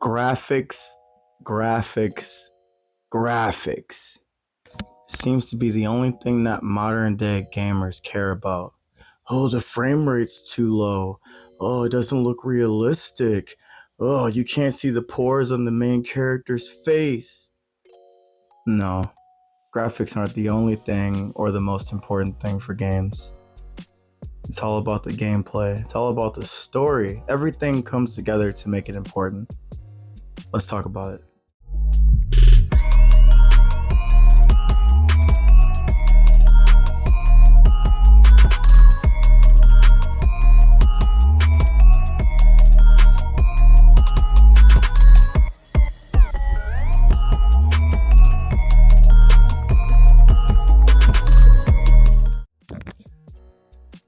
Graphics, graphics, graphics seems to be the only thing that modern day gamers care about. Oh, the frame rate's too low. Oh, it doesn't look realistic. Oh, you can't see the pores on the main character's face. No, graphics aren't the only thing or the most important thing for games. It's all about the gameplay. It's all about the story. Everything comes together to make it important. Let's talk about it.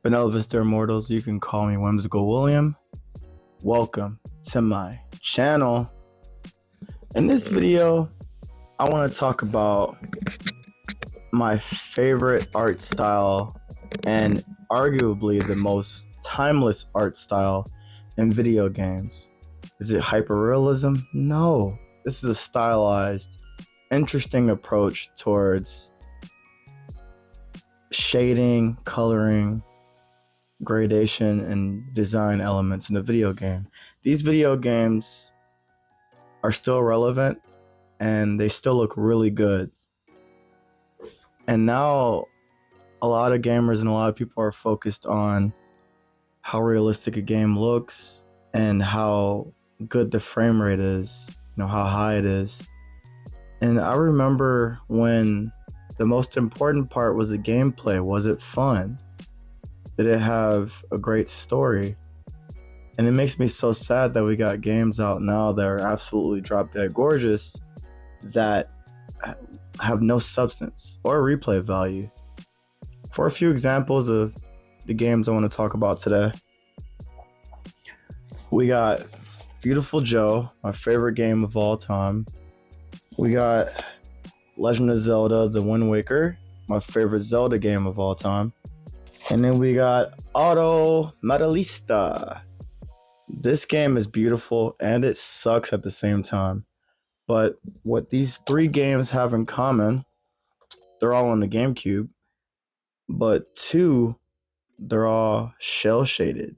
Benevolous dear mortals, you can call me Whimsical William. Welcome to my channel. In this video, I want to talk about my favorite art style and arguably the most timeless art style in video games. Is it hyperrealism? No. This is a stylized, interesting approach towards shading, coloring, gradation, and design elements in a video game. These video games are still relevant and they still look really good. And now a lot of gamers and a lot of people are focused on how realistic a game looks and how good the frame rate is, how high it is. And I remember when the most important part was the gameplay. Was it fun? Did it have a great story? And it makes me so sad that we got games out now that are absolutely drop dead gorgeous that have no substance or replay value. For a few examples of the games I want to talk about today, we got Beautiful Joe, my favorite game of all time. We got Legend of Zelda: The Wind Waker, my favorite Zelda game of all time. And then we got Auto Metalista. This game is beautiful and it sucks at the same time. But what these three games have in common, they're all on the GameCube, but two, they're all shell shaded.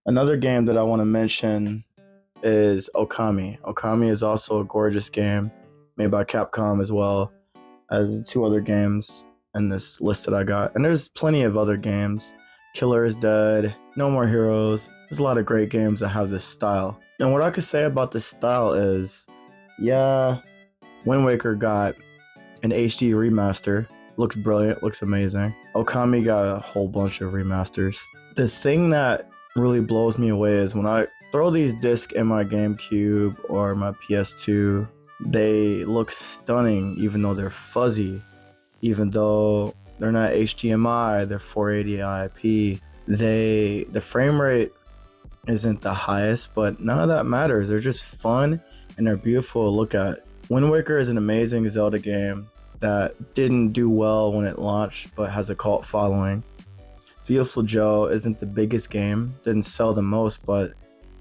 Another game that I want to mention is Okami. Okami is also a gorgeous game made by Capcom as well as the two other games in this list that I got. And there's plenty of other games. Killer is Dead, No More Heroes. There's a lot of great games that have this style. And what I could say about this style is, yeah, Wind Waker got an HD remaster. Looks brilliant, looks amazing. Okami got a whole bunch of remasters. The thing that really blows me away is when I throw these discs in my GameCube or my PS2, they look stunning even though they're fuzzy. Even though they're not HDMI, they're 480 IP. The frame rate isn't the highest, but none of that matters. They're just fun and they're beautiful to look at. Wind Waker is an amazing Zelda game that didn't do well when it launched, but has a cult following. Beautiful Joe isn't the biggest game, didn't sell the most, but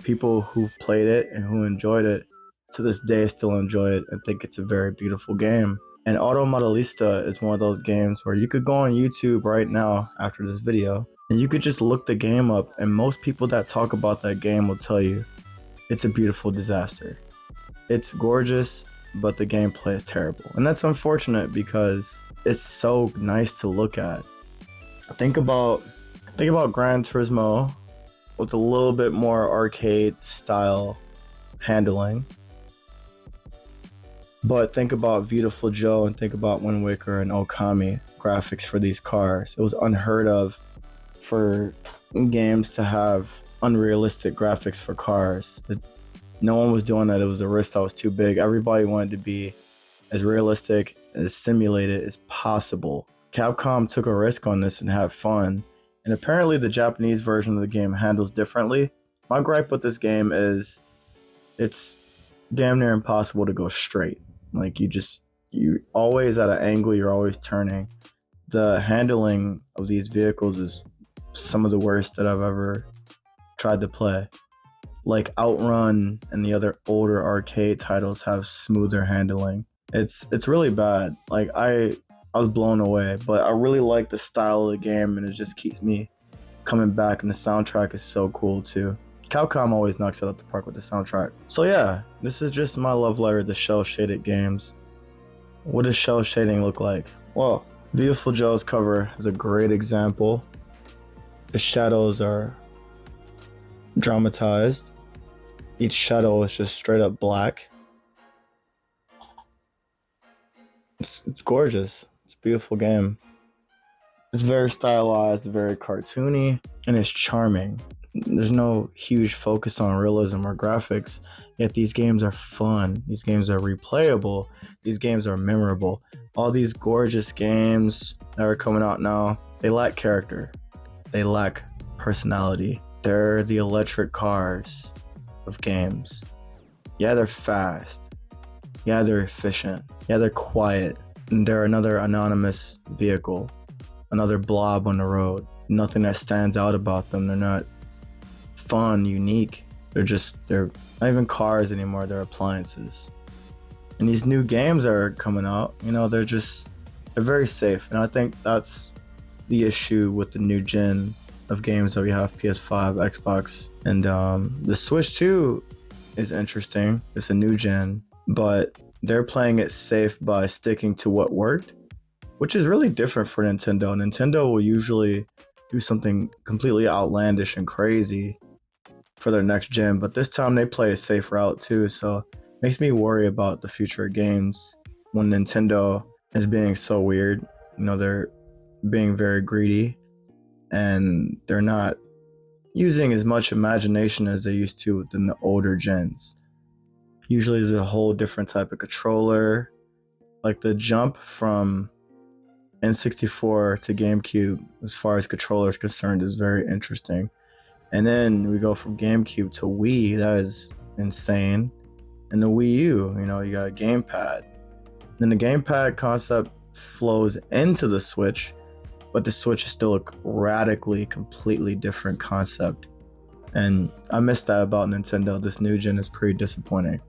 people who've played it and who enjoyed it to this day still enjoy it and think it's a very beautiful game. And Auto Metalista is one of those games where you could go on YouTube right now after this video and you could just look the game up, and most people that talk about that game will tell you it's a beautiful disaster. It's gorgeous, but the gameplay is terrible. And that's unfortunate because it's so nice to look at. Think about Gran Turismo with a little bit more arcade style handling. But think about Beautiful Joe and think about Wind Waker and Okami graphics for these cars. It was unheard of for games to have unrealistic graphics for cars. No one was doing that. It was a risk that was too big. Everybody wanted to be as realistic, as simulated as possible. Capcom took a risk on this and had fun. And apparently the Japanese version of the game handles differently. My gripe with this game is it's damn near impossible to go straight. Like you always at an angle, you're always turning. The handling of these vehicles is some of the worst that I've ever tried to play. like Outrun and the other older arcade titles have smoother handling. It's really bad. Like I was blown away, but I really like the style of the game, and it just keeps me coming back. And the soundtrack is so cool too. Capcom always knocks it out the park with the soundtrack. So yeah, this is just my love letter to cel shaded games. What does cel shading look like? Well, Viewtiful Joe's cover is a great example. The shadows are dramatized. Each shadow is just straight up black. It's gorgeous. It's a beautiful game. It's very stylized, very cartoony, and it's charming. There's no huge focus on realism or graphics, yet these games are fun. These games are replayable. These games are memorable. All these gorgeous games that are coming out now, they lack character. They lack personality. They're the electric cars of games. Yeah, they're fast. Yeah, they're efficient. Yeah, they're quiet. And they're another anonymous vehicle, another blob on the road. Nothing that stands out about them. They're not fun, unique. They're not even cars anymore. They're appliances. And these new games that are coming out, they're very safe. And I think that's the issue with the new gen of games that we have: PS5, Xbox, and the Switch 2 is interesting. It's a new gen, but they're playing it safe by sticking to what worked, which is really different for Nintendo. Nintendo will usually do something completely outlandish and crazy for their next gen, but this time they play a safe route too. So it makes me worry about the future of games when Nintendo is being so weird. They're being very greedy, and they're not using as much imagination as they used to within the older gens. Usually there's a whole different type of controller. Like the jump from N64 to GameCube, as far as controller is concerned, is very interesting. And then we go from GameCube to Wii. That is insane. And the Wii U, you got a gamepad. Then the gamepad concept flows into the Switch, but the Switch is still a radically, completely different concept. And I miss that about Nintendo. This new gen is pretty disappointing.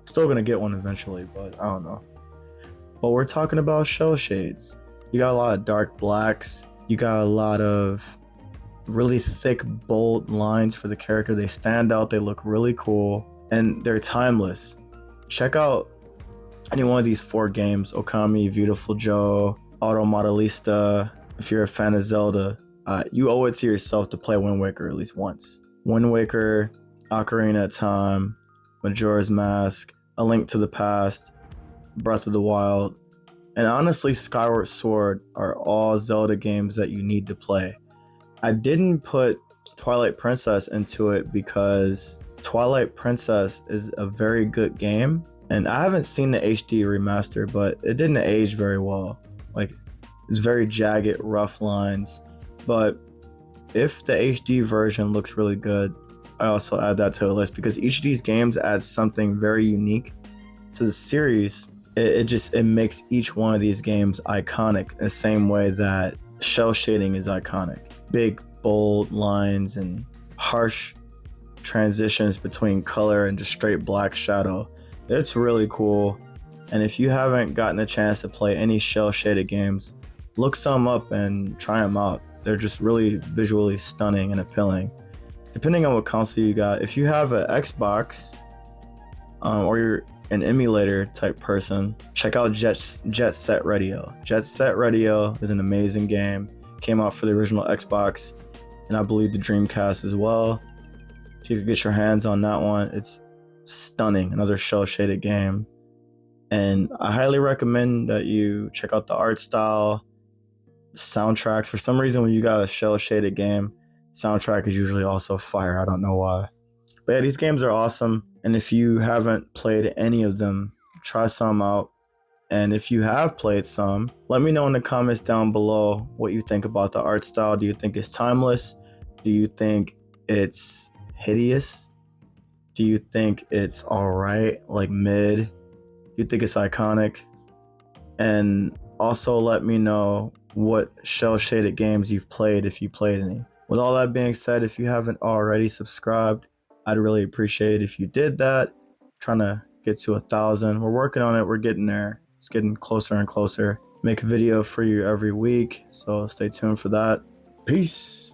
Still gonna get one eventually, but I don't know. But we're talking about cel shades. You got a lot of dark blacks. You got a lot of really thick, bold lines for the character. They stand out. They look really cool, and they're timeless. Check out any one of these 4 games: Okami, Viewtiful Joe, Auto Modelista. If you're a fan of Zelda, you owe it to yourself to play Wind Waker at least once. Wind Waker, Ocarina of Time, Majora's Mask, A Link to the Past, Breath of the Wild, and honestly Skyward Sword are all Zelda games that you need to play. I didn't put Twilight Princess into it because Twilight Princess is a very good game, and I haven't seen the HD remaster, but it didn't age very well. Like, it's very jagged, rough lines. But if the HD version looks really good, I also add that to the list, because each of these games adds something very unique to the series. It makes each one of these games iconic in the same way that cel shading is iconic. Big, bold lines and harsh transitions between color and just straight black shadow. It's really cool. And if you haven't gotten a chance to play any cel shaded games, look some up and try them out. They're just really visually stunning and appealing. Depending on what console you got, if you have an Xbox, or you're an emulator type person, check out Jet Set Radio. Jet Set Radio is an amazing game. Came out for the original Xbox, and I believe the Dreamcast as well. If you could get your hands on that one, it's stunning. Another cel shaded game. And I highly recommend that you check out the art style, the soundtracks. For some reason, when you got a cel shaded game, soundtrack is usually also fire. I don't know why. But yeah, these games are awesome. And if you haven't played any of them, try some out. And if you have played some, let me know in the comments down below what you think about the art style. Do you think it's timeless? Do you think it's hideous? Do you think it's alright, like mid? Do you think it's iconic? And also let me know what cel shaded games you've played, if you played any. With all that being said, if you haven't already subscribed, I'd really appreciate if you did that. Trying to get to 1,000. We're working on it. We're getting there. It's getting closer and closer. Make a video for you every week, so stay tuned for that. Peace.